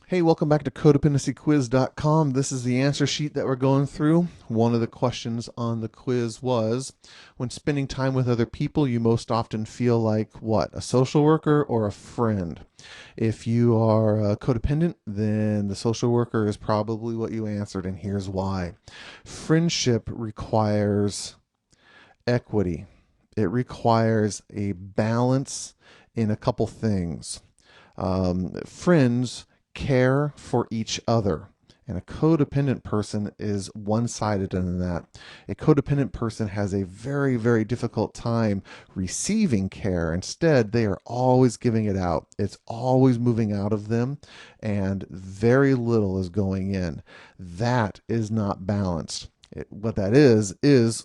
Hey, welcome back to codependencyquiz.com. This is the answer sheet that we're going through. One of the questions on the quiz was, when spending time with other people, you most often feel like what? A social worker or a friend? If you are codependent, then the social worker is probably what you answered, and here's why. Friendship requires equity. It requires a balance in a couple things. Friends care for each other. And a codependent person is one sided in that. A codependent person has a very, very difficult time receiving care. Instead, they are always giving it out. It's always moving out of them, and very little is going in. That is not balanced. What that is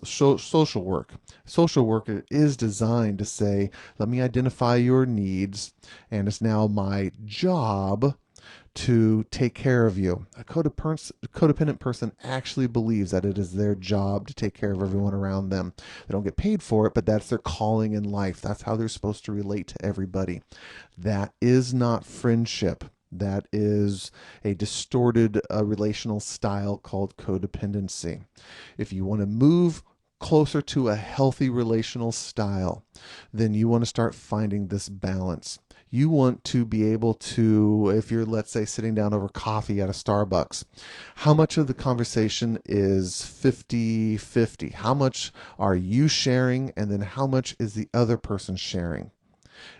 social work. Social work is designed to say, let me identify your needs, and it's now my job to take care of you. A codependent person actually believes that it is their job to take care of everyone around them. They don't get paid for it, but that's their calling in life. That's how they're supposed to relate to everybody. That is not friendship. That is a distorted relational style called codependency. If you want to move closer to a healthy relational style, then you want to start finding this balance. You want to be able to, if you're, let's say, sitting down over coffee at a Starbucks, how much of the conversation is 50-50? How much are you sharing, and then how much is the other person sharing?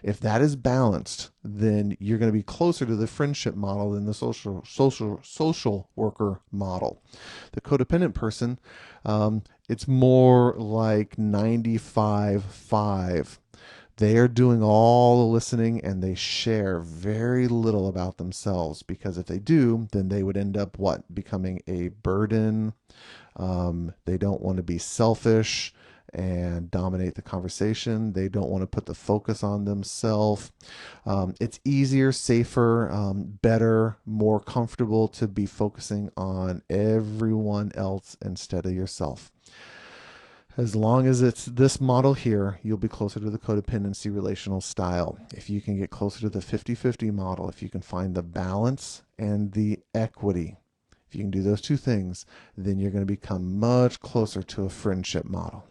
If that is balanced, then you're going to be closer to the friendship model than the social worker model. The codependent person, it's more like 95-5. They are doing all the listening, and they share very little about themselves, because if they do, then they would end up what? Becoming a burden. They don't want to be selfish and dominate the conversation. They don't want to put the focus on themselves. It's easier, safer, better, more comfortable to be focusing on everyone else instead of yourself. As long as it's this model here, you'll be closer to the codependency relational style. If you can get closer to the 50-50 model, if you can find the balance and the equity, if you can do those two things, then you're going to become much closer to a friendship model.